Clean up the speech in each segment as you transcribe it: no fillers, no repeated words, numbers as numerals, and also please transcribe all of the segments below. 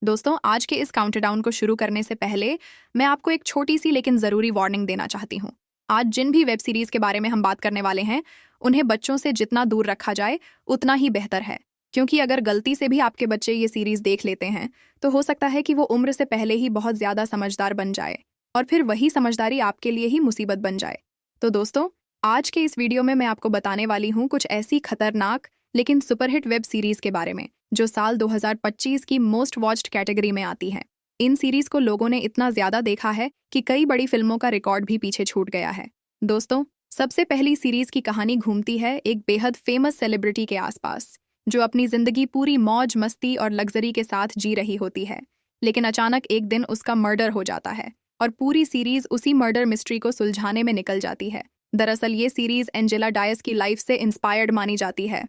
दोस्तों, आज के इस काउंटडाउन को शुरू करने से पहले मैं आपको एक छोटी सी लेकिन ज़रूरी वार्निंग देना चाहती हूँ। आज जिन भी वेब सीरीज़ के बारे में हम बात करने वाले हैं, उन्हें बच्चों से जितना दूर रखा जाए, उतना ही बेहतर है। क्योंकि अगर गलती से भी आपके बच्चे ये सीरीज़ देख लेते हैं, तो हो सकता है कि वो उम्र से पहले ही बहुत ज़्यादा समझदार बन जाए और फिर वही समझदारी आपके लिए ही मुसीबत बन जाए। तो दोस्तों, आज के इस वीडियो में मैं आपको बताने वाली हूँ कुछ ऐसी खतरनाक लेकिन सुपरहिट वेब सीरीज़ के बारे में जो साल 2025 की मोस्ट वॉच्ड कैटेगरी में आती है। इन सीरीज को लोगों ने इतना ज्यादा देखा है कि कई बड़ी फिल्मों का रिकॉर्ड भी पीछे छूट गया है। दोस्तों, सबसे पहली सीरीज की कहानी घूमती है एक बेहद फेमस सेलिब्रिटी के आसपास, जो अपनी जिंदगी पूरी मौज मस्ती और लग्जरी के साथ जी रही होती है। लेकिन अचानक एक दिन उसका मर्डर हो जाता है और पूरी सीरीज उसी मर्डर मिस्ट्री को सुलझाने में निकल जाती है। दरअसल ये सीरीज एंजेला डायस की लाइफ से इंस्पायर्ड मानी जाती है।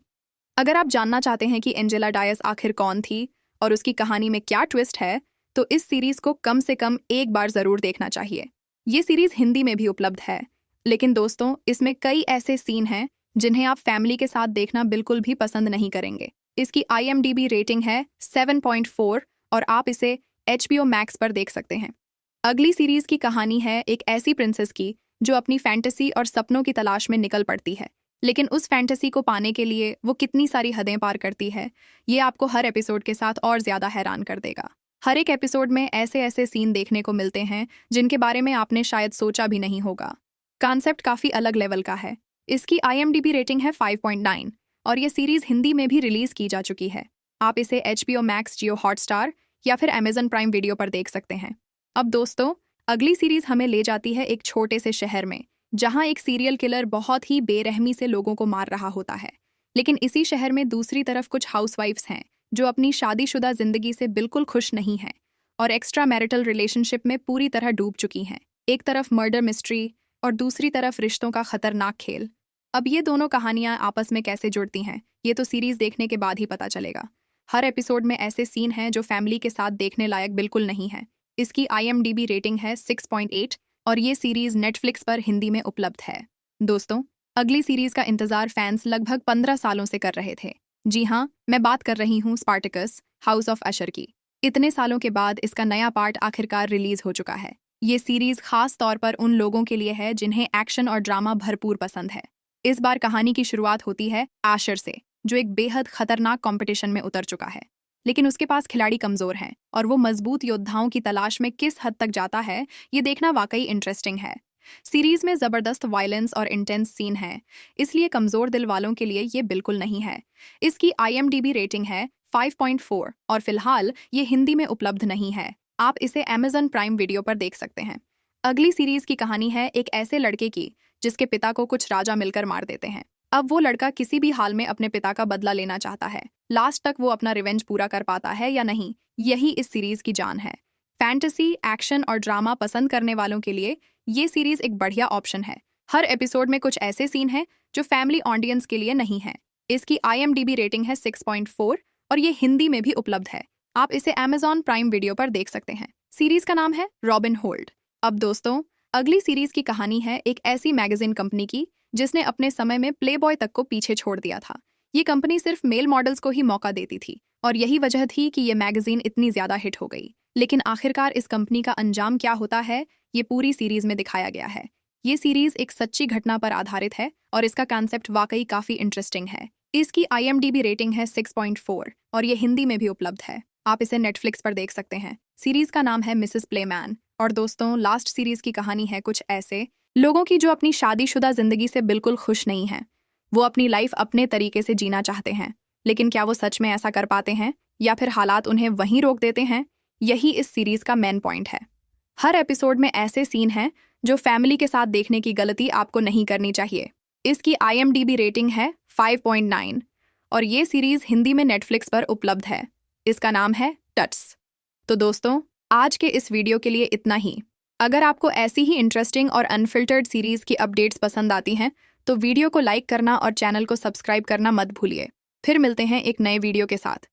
अगर आप जानना चाहते हैं कि एंजेला डायस आखिर कौन थी और उसकी कहानी में क्या ट्विस्ट है, तो इस सीरीज को कम से कम एक बार जरूर देखना चाहिए। ये सीरीज हिंदी में भी उपलब्ध है, लेकिन दोस्तों, इसमें कई ऐसे सीन हैं जिन्हें आप फैमिली के साथ देखना बिल्कुल भी पसंद नहीं करेंगे। इसकी IMDb रेटिंग है 7.4 और आप इसे HBO Max पर देख सकते हैं। अगली सीरीज की कहानी है एक ऐसी प्रिंसेस की जो अपनी फैंटेसी और सपनों की तलाश में निकल पड़ती है, लेकिन उस फैंटेसी को पाने के लिए वो कितनी सारी हदें पार करती है, ये आपको हर एपिसोड के साथ और ज्यादा हैरान कर देगा। हर एक एपिसोड में ऐसे ऐसे सीन देखने को मिलते हैं जिनके बारे में आपने शायद सोचा भी नहीं होगा। कॉन्सेप्ट काफी अलग लेवल का है। इसकी IMDb रेटिंग है 5.9 और ये सीरीज हिंदी में भी रिलीज की जा चुकी है। आप इसे HBO Max, जियो हॉटस्टार या फिर Amazon प्राइम वीडियो पर देख सकते हैं। अब दोस्तों, अगली सीरीज हमें ले जाती है एक छोटे से शहर में, जहां एक सीरियल किलर बहुत ही बेरहमी से लोगों को मार रहा होता है। लेकिन इसी शहर में दूसरी तरफ कुछ हाउसवाइफ्स हैं जो अपनी शादीशुदा जिंदगी से बिल्कुल खुश नहीं हैं और एक्स्ट्रा मैरिटल रिलेशनशिप में पूरी तरह डूब चुकी हैं। एक तरफ मर्डर मिस्ट्री और दूसरी तरफ रिश्तों का खतरनाक खेल। अब ये दोनों कहानियां आपस में कैसे जुड़ती हैं, ये तो सीरीज देखने के बाद ही पता चलेगा। हर एपिसोड में ऐसे सीन हैं जो फैमिली के साथ देखने लायक बिल्कुल नहीं है। इसकी IMDb रेटिंग है 6.8 और ये सीरीज नेटफ्लिक्स पर हिंदी में उपलब्ध है। दोस्तों, अगली सीरीज का इंतजार फैंस लगभग 15 सालों से कर रहे थे। जी हाँ, मैं बात कर रही हूँ स्पार्टकस हाउस ऑफ अशर की। इतने सालों के बाद इसका नया पार्ट आखिरकार रिलीज हो चुका है। ये सीरीज खास तौर पर उन लोगों के लिए है जिन्हें एक्शन और ड्रामा भरपूर पसंद है। इस बार कहानी की शुरुआत होती है आशर से, जो एक बेहद खतरनाक कंपटीशन में उतर चुका है। लेकिन उसके पास खिलाड़ी कमजोर हैं और वो मजबूत योद्धाओं की तलाश में किस हद तक जाता है, ये देखना वाकई इंटरेस्टिंग है। सीरीज में जबरदस्त वायलेंस और इंटेंस सीन है, इसलिए कमजोर दिल वालों के लिए ये बिल्कुल नहीं है। इसकी IMDb रेटिंग है 5.4 और फिलहाल ये हिंदी में उपलब्ध नहीं है। आप इसे Amazon प्राइम वीडियो पर देख सकते हैं। अगली सीरीज की कहानी है एक ऐसे लड़के की जिसके पिता को कुछ राजा मिलकर मार देते हैं। अब वो लड़का किसी भी हाल में अपने पिता का बदला लेना चाहता है। लास्ट तक वो अपना रिवेंज पूरा कर पाता है या नहीं, यही इस सीरीज की जान है। फैंटेसी, एक्शन और ड्रामा पसंद करने वालों के लिए ये सीरीज एक बढ़िया ऑप्शन है। हर एपिसोड में कुछ ऐसे सीन हैं जो फैमिली ऑडियंस के लिए नहीं है। इसकी IMDb रेटिंग है 6.4 और ये हिंदी में भी उपलब्ध है। आप इसे Amazon प्राइम वीडियो पर देख सकते हैं। सीरीज का नाम है रॉबिन होल्ड। अब दोस्तों, अगली सीरीज की कहानी है एक ऐसी मैगजीन कंपनी की जिसने अपने समय में प्लेबॉय तक को पीछे छोड़ दिया था। ये कंपनी सिर्फ मेल मॉडल्स को ही मौका देती थी और यही वजह थी कि ये मैगजीन इतनी ज्यादा हिट हो गई। लेकिन आखिरकार इस कंपनी का अंजाम क्या होता है, ये पूरी सीरीज में दिखाया गया है। ये सीरीज एक सच्ची घटना पर आधारित है और इसका कॉन्सेप्ट वाकई काफी इंटरेस्टिंग है। इसकी IMDb रेटिंग है 6.4 और ये हिंदी में भी उपलब्ध है। आप इसे नेटफ्लिक्स पर देख सकते हैं। सीरीज का नाम है मिसेस प्लेमैन। और दोस्तों, लास्ट सीरीज की कहानी है कुछ ऐसे लोगों की जो अपनी शादीशुदा जिंदगी से बिल्कुल खुश नहीं हैं। वो अपनी लाइफ अपने तरीके से जीना चाहते हैं, लेकिन क्या वो सच में ऐसा कर पाते हैं या फिर हालात उन्हें वहीं रोक देते हैं? यही इस सीरीज का मेन पॉइंट है। हर एपिसोड में ऐसे सीन हैं जो फैमिली के साथ देखने की गलती आपको नहीं करनी चाहिए। इसकी IMDb रेटिंग है 5.9 और ये सीरीज हिंदी में नेटफ्लिक्स पर उपलब्ध है। इसका नाम है टट्स। तो दोस्तों, आज के इस वीडियो के लिए इतना ही। अगर आपको ऐसी ही इंटरेस्टिंग और अनफिल्टर्ड सीरीज की अपडेट्स पसंद आती हैं, तो वीडियो को लाइक करना और चैनल को सब्सक्राइब करना मत भूलिए। फिर मिलते हैं एक नए वीडियो के साथ।